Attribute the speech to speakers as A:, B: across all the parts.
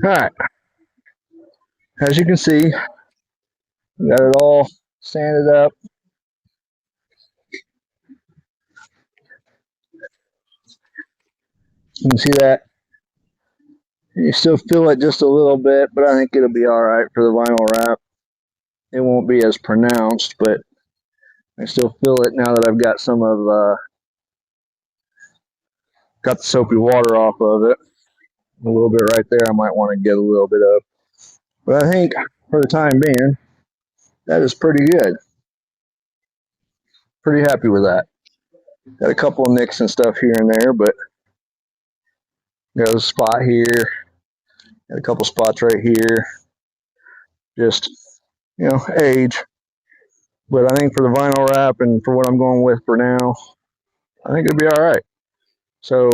A: Alright, as you can see, we got it all sanded up. You can see that. You still feel it just a little bit, but I think it'll be alright for the vinyl wrap. It won't be as pronounced, but I still feel it now that I've got some of got the soapy water off of it. A little bit right there I might want to get a little bit of. But I think for the time being, that is pretty good. Pretty happy with that. Got a couple of nicks and stuff here and there, but got a spot here, got a couple spots right here. Just, age. But I think for the vinyl wrap and for what I'm going with for now, I think it'll be all right. So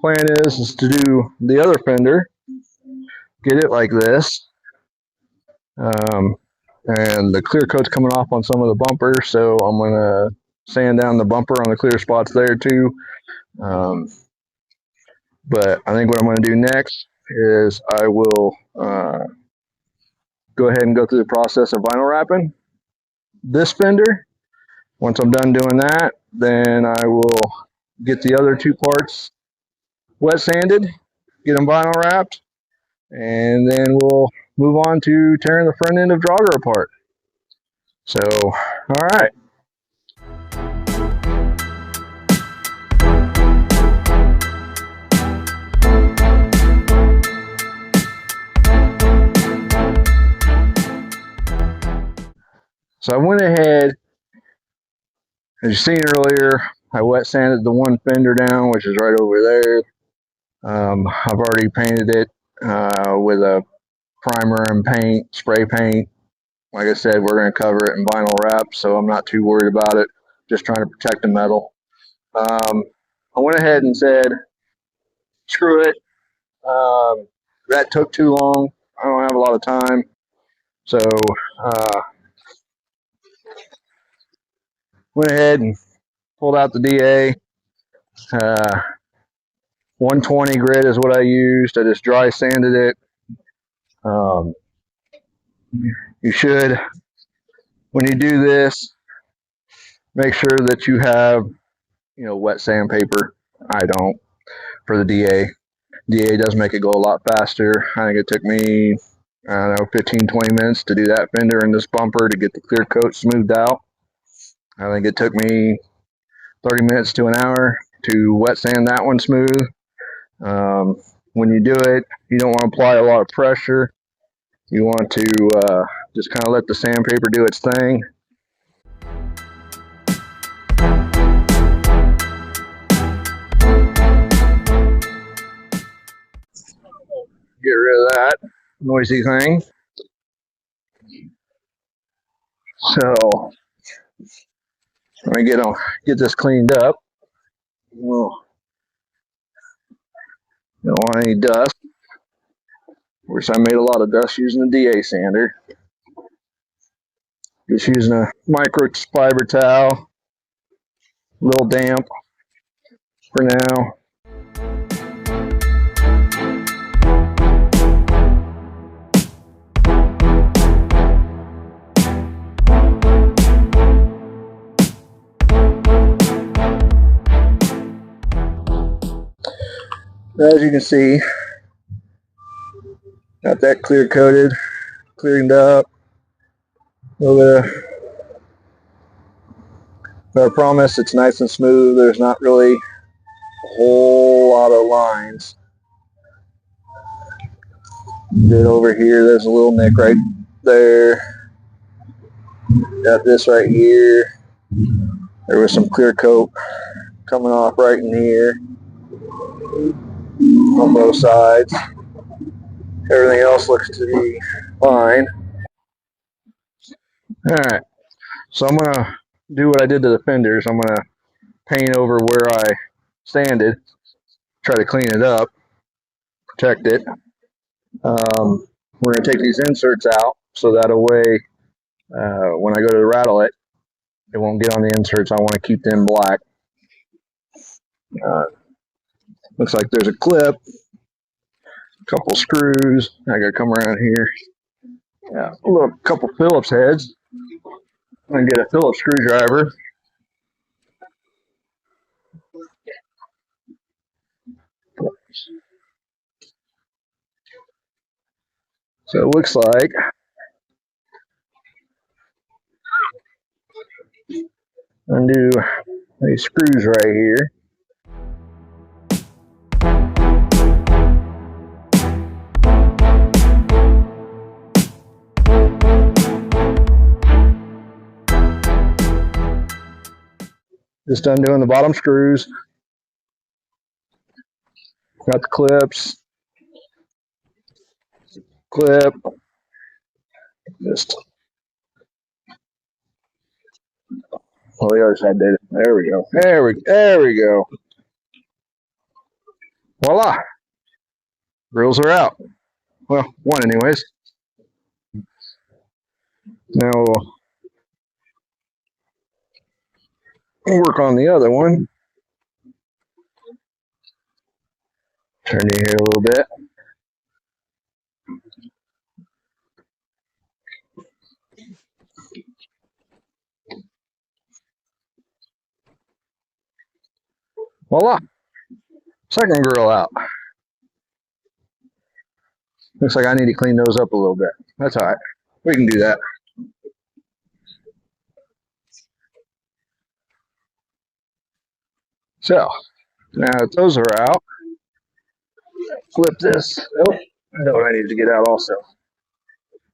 A: plan is to do the other fender, get it like this. And the clear coat's coming off on some of the bumpers, so I'm going to sand down the bumper on the clear spots there too. But I think what I'm going to do next is I will go ahead and go through the process of vinyl wrapping this fender. Once I'm done doing that, then I will get the other two parts wet sanded, get them vinyl wrapped, and then we'll move on to tearing the front end of Draugr apart. So, all right. So I went ahead, as you seen earlier, I wet sanded the one fender down, which is right over there. I've already painted it with a primer and paint, spray paint. Like I said, we're going to cover it in vinyl wrap, so I'm not too worried about it. Just trying to protect the metal. I went ahead and said, screw it. That took too long. I don't have a lot of time. So went ahead and pulled out the DA. 120 grit is what I used. I just dry sanded it. You should, when you do this, make sure that you have, wet sandpaper. I don't, for the DA. DA does make it go a lot faster. I think it took me, 15-20 minutes to do that fender and this bumper to get the clear coat smoothed out. I think it took me 30 minutes to an hour to wet sand that one smooth. When you do it, you don't want to apply a lot of pressure. You want to just kind of let the sandpaper do its thing. Get rid of that noisy thing. So let me get this cleaned up. Well, don't want any dust. Of course, I made a lot of dust using the DA sander. Just using a microfiber towel. A little damp for now. As you can see, got that clear coated, cleaned up. A little bit but I promise it's nice and smooth. There's not really a whole lot of lines. Get over here, there's a little nick right there. Got this right here. There was some clear coat coming off right in here on both sides. Everything else looks to be fine. Alright, so I'm going to do what I did to the fenders. I'm going to paint over where I sanded, try to clean it up, protect it. We're going to take these inserts out so that way when I go to rattle it, it won't get on the inserts. I want to keep them black. Looks like there's a clip Couple screws. I gotta come around here. Yeah, a little couple Phillips heads. I'm gonna get a Phillips screwdriver. So it looks like undo these screws right here. Just undoing the bottom screws. Got the clips. Clip. Just. Well, the other side did it. There we go. There we go. Voila. Grills are out. Well, one anyways. Now we'll work on the other one. Turn you here a little bit. Voila. Second grill out. Looks like I need to clean those up a little bit. That's all right. We can do that. So, now that those are out, flip this. Oh, I know what I need to get out also.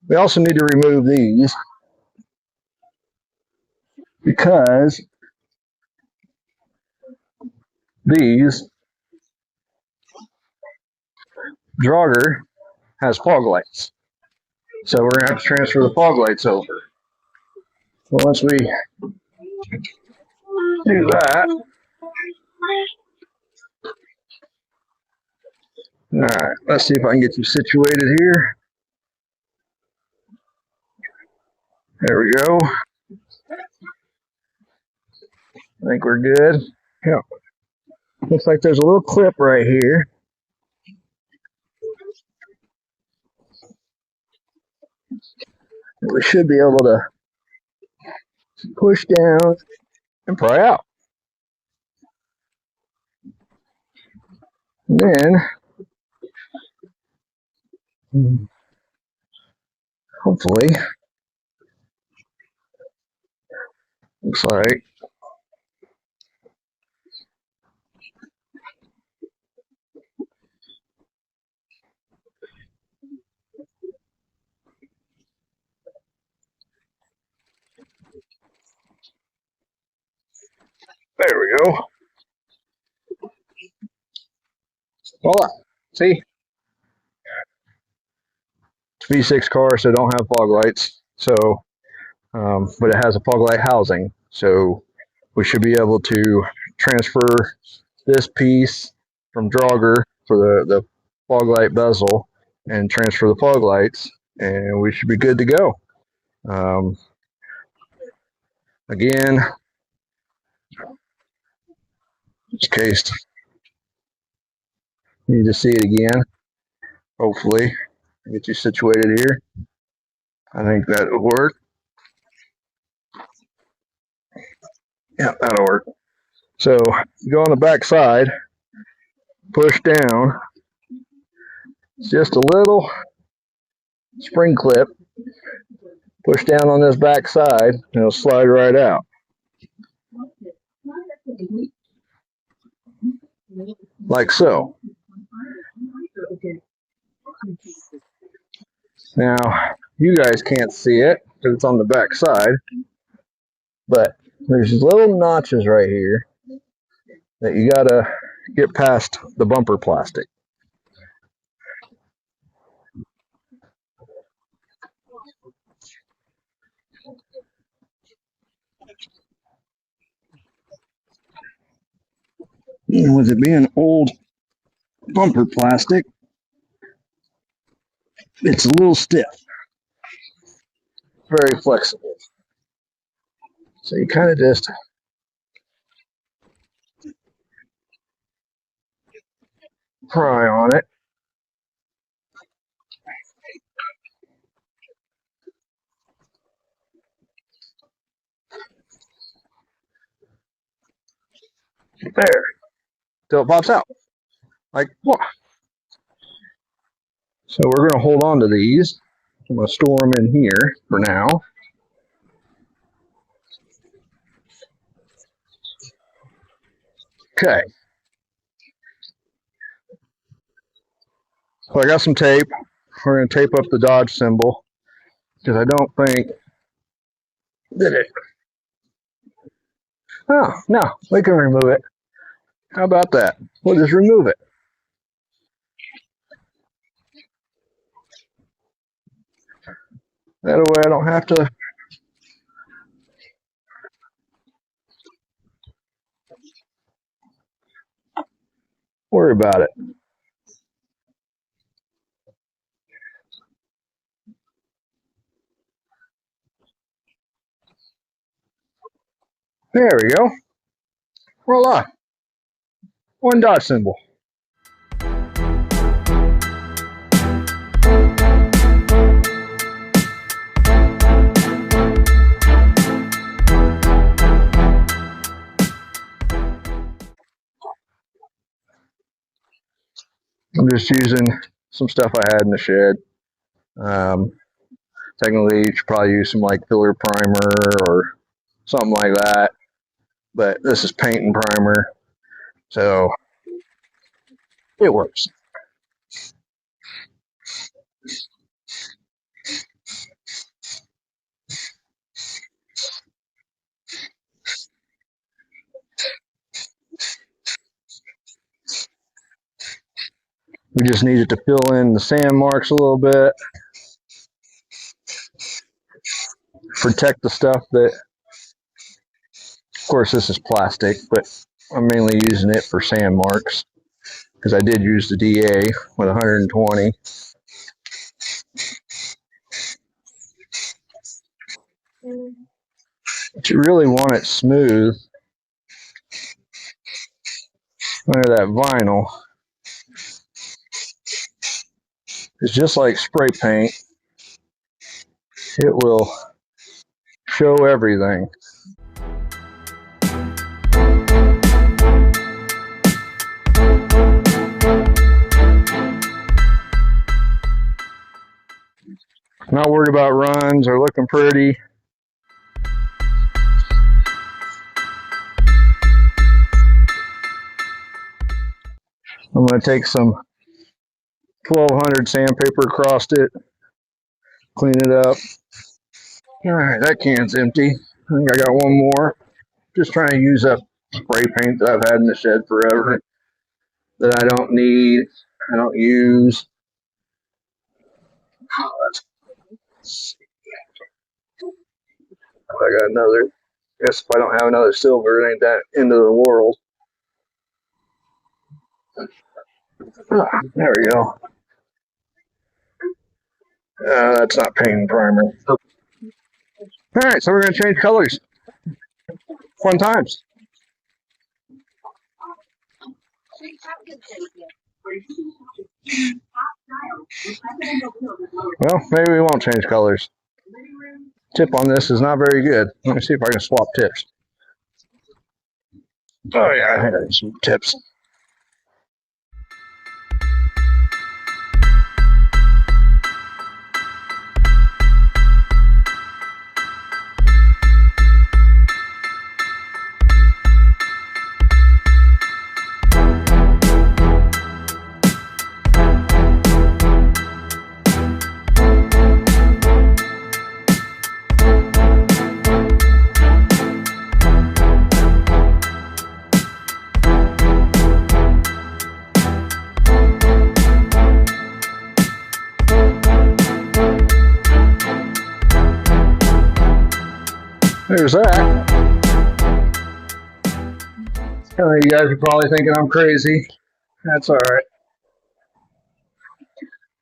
A: We also need to remove these because these jogger has fog lights. So we're going to have to transfer the fog lights over. Well, once we do that, all right, let's see if I can get you situated here. There we go. I think we're good. Yeah. Looks like there's a little clip right here. We should be able to push down and pry out. And then, hopefully, looks like there we go. Voila. See? It's V6 car, so don't have fog lights. So, but it has a fog light housing. So we should be able to transfer this piece from Draugr for the fog light bezel and transfer the fog lights, and we should be good to go. Again, it's cased. You need to see it again. Hopefully, get you situated here. I think that'll work. Yeah, that'll work. So go on the back side, push down. It's just a little spring clip. Push down on this back side, and it'll slide right out. Like so. Now, you guys can't see it because it's on the back side, but there's little notches right here that you gotta get past the bumper plastic. And with it being old bumper plastic, it's a little stiff, very flexible. So you kind of just pry on it. There, till it pops out. Like, what? So we're going to hold on to these. I'm going to store them in here for now. Okay. So I got some tape. We're going to tape up the Dodge symbol because I don't think did it. Oh, no, we can remove it. How about that? We'll just remove it. That way I don't have to worry about it. There we go. Voila. One Dodge symbol. I'm just using some stuff I had in the shed. Technically, you should probably use some like filler primer or something like that. But this is paint and primer, so it works. We just needed to fill in the sand marks a little bit. Protect the stuff that, of course, this is plastic, but I'm mainly using it for sand marks because I did use the DA with 120. But you really want it smooth under that vinyl. It's just like spray paint. It will show everything. Not worried about runs or looking pretty. I'm going to take some 1200 sandpaper across it, clean it up. All right, that can's empty. I think I got one more. Just trying to use up spray paint that I've had in the shed forever that I don't need, I don't use. I got another. I guess if I don't have another silver, it ain't that end of the world. There we go. That's not paint and primer. All right, so we're going to change colors. Fun times. Well, maybe we won't change colors. Tip on this is not very good. Let me see if I can swap tips. Oh yeah, I had some tips. There's that. You guys are probably thinking I'm crazy. That's all right.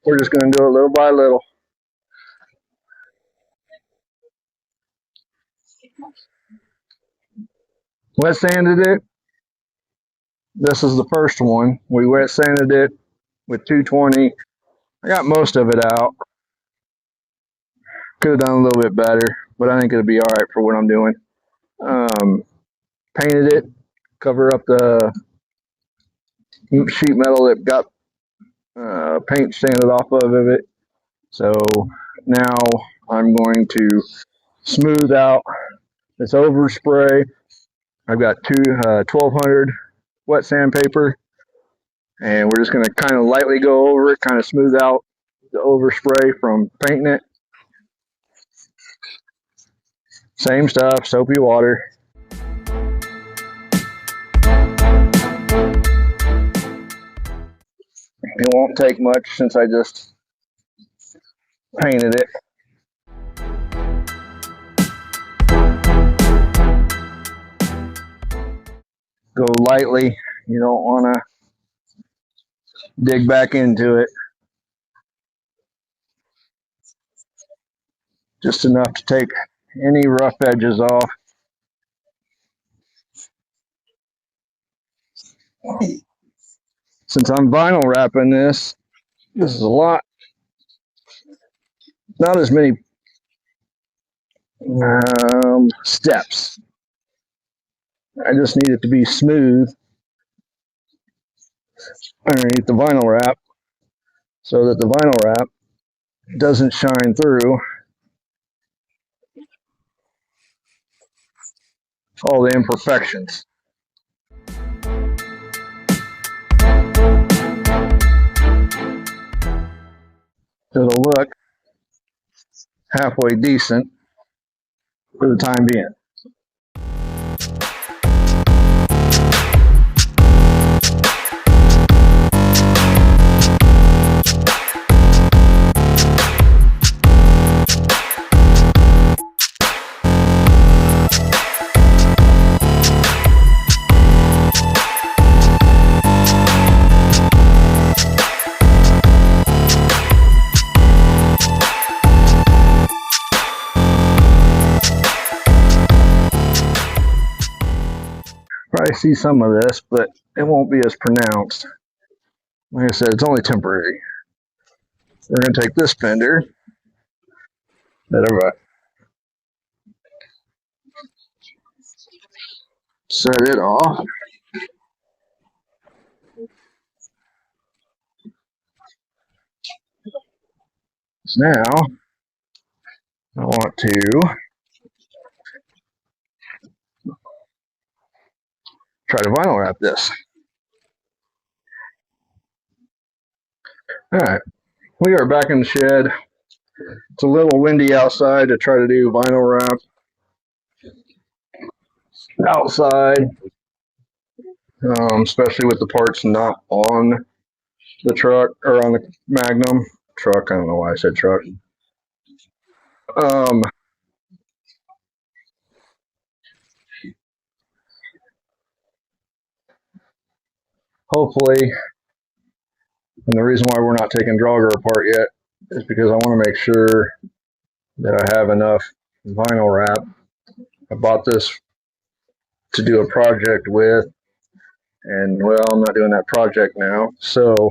A: We're just going to do it little by little. Wet sanded it. This is the first one. We wet sanded it with 220. I got most of it out. Could have done a little bit better, but I think it'll be all right for what I'm doing. Painted it cover up the sheet metal that got paint sanded off of it. So now I'm going to smooth out this overspray. I've got 1200 wet sandpaper, and we're just going to kind of lightly go over it, kind of smooth out the overspray from painting it. Same stuff, soapy water. It won't take much since I just painted it. Go lightly. You don't want to dig back into it. Just enough to take any rough edges off. Since I'm vinyl wrapping this is a lot, not as many steps. I just need it to be smooth underneath the vinyl wrap so that the vinyl wrap doesn't shine through all the imperfections. It'll look halfway decent for the time being. Probably see some of this, but it won't be as pronounced. Like I said, it's only temporary. We're going to take this fender that I've set it off. So now I want to try to vinyl wrap this. All right, we are back in the shed. It's a little windy outside to try to do vinyl wrap outside, especially with the parts not on the truck or on the Magnum truck. I don't know why I said truck. Hopefully, and the reason why we're not taking Draugr apart yet is because I want to make sure that I have enough vinyl wrap. I bought this to do a project with, and well, I'm not doing that project now. So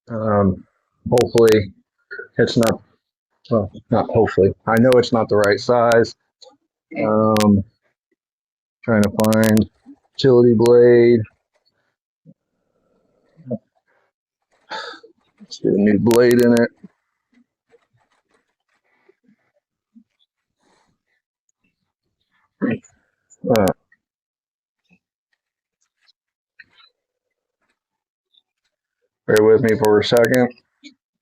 A: hopefully it's not, well, not hopefully. I know it's not the right size. Trying to find utility blade. Let's get a new blade in it. Bear with me for a second.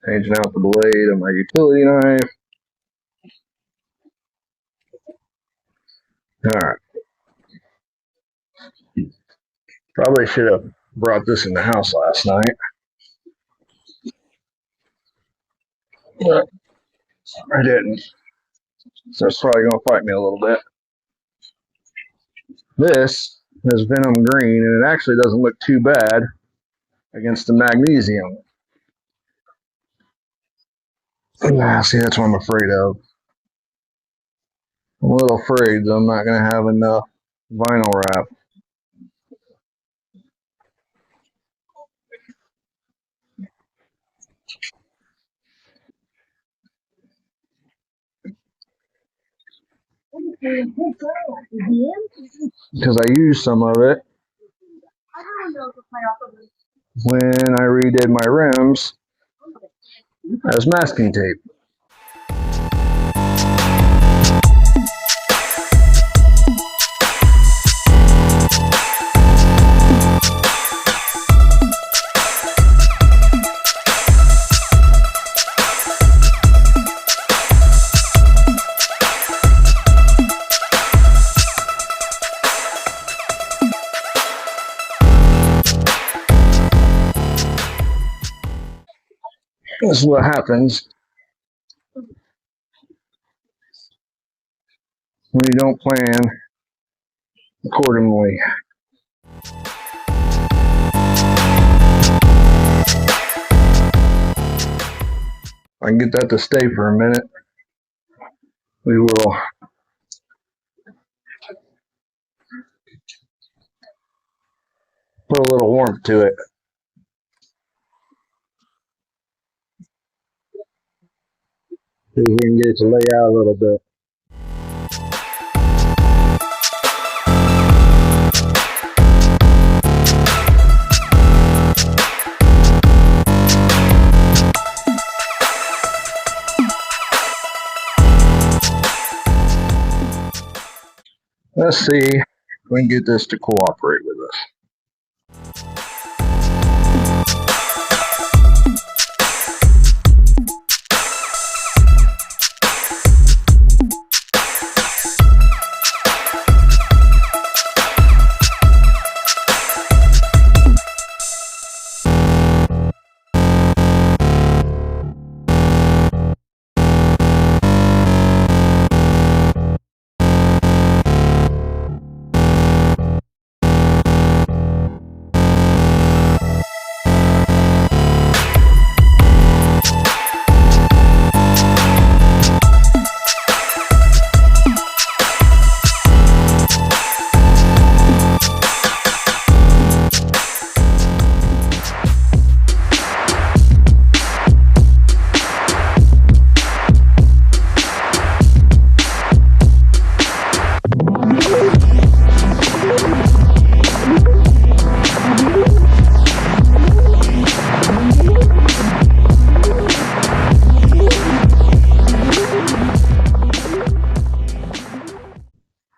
A: Changing out the blade of my utility knife. All right. Probably should have brought this in the house last night, but I didn't. So it's probably going to fight me a little bit. This is Venom Green, and it actually doesn't look too bad against the magnesium. See, that's what I'm afraid of. I'm a little afraid that I'm not going to have enough vinyl wrap. Because I used some of it when I redid my rims as masking tape. This is what happens when you don't plan accordingly. If I can get that to stay for a minute, we will put a little warmth to it. See if we can get it to lay out a little bit. Let's see if we can get this to cooperate with us.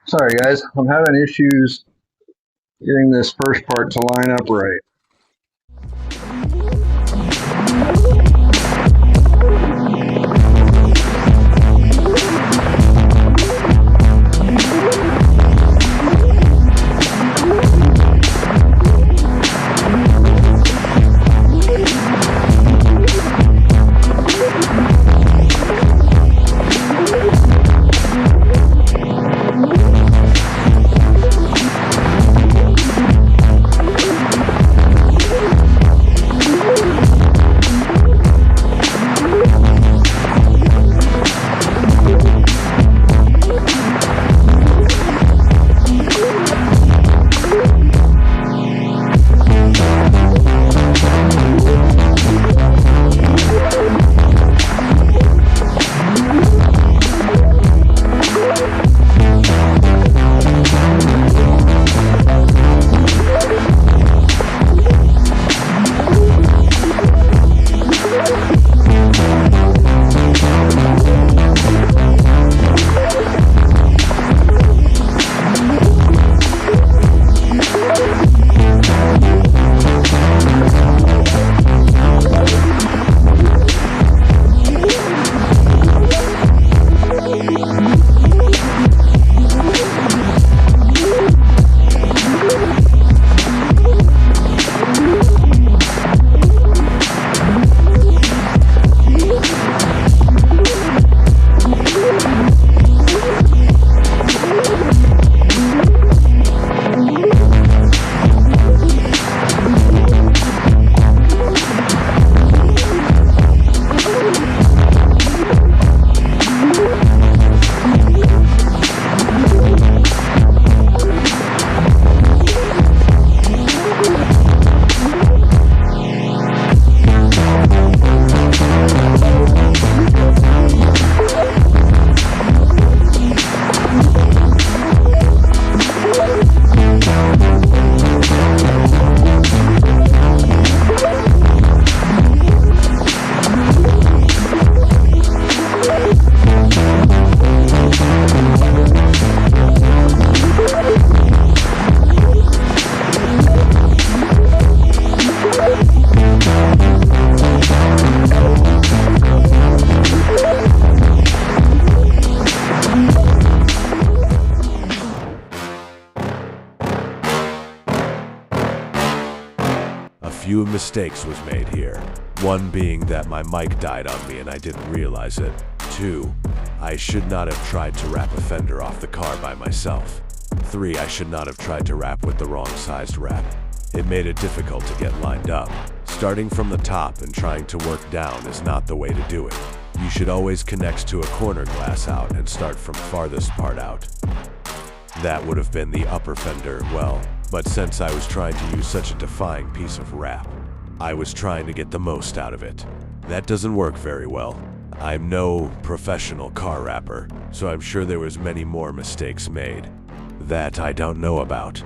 A: Sorry guys, I'm having issues getting this first part to line up right.
B: few mistakes was made here. One being that my mic died on me and I didn't realize it. 2. I should not have tried to wrap a fender off the car by myself. 3. I should not have tried to wrap with the wrong sized wrap. It made it difficult to get lined up. Starting from the top and trying to work down is not the way to do it. You should always connect to a corner glass out and start from farthest part out. That would have been the upper fender, well, but since I was trying to use such a defying piece of wrap, I was trying to get the most out of it. That doesn't work very well. I'm no professional car wrapper, so I'm sure there was many more mistakes made that I don't know about.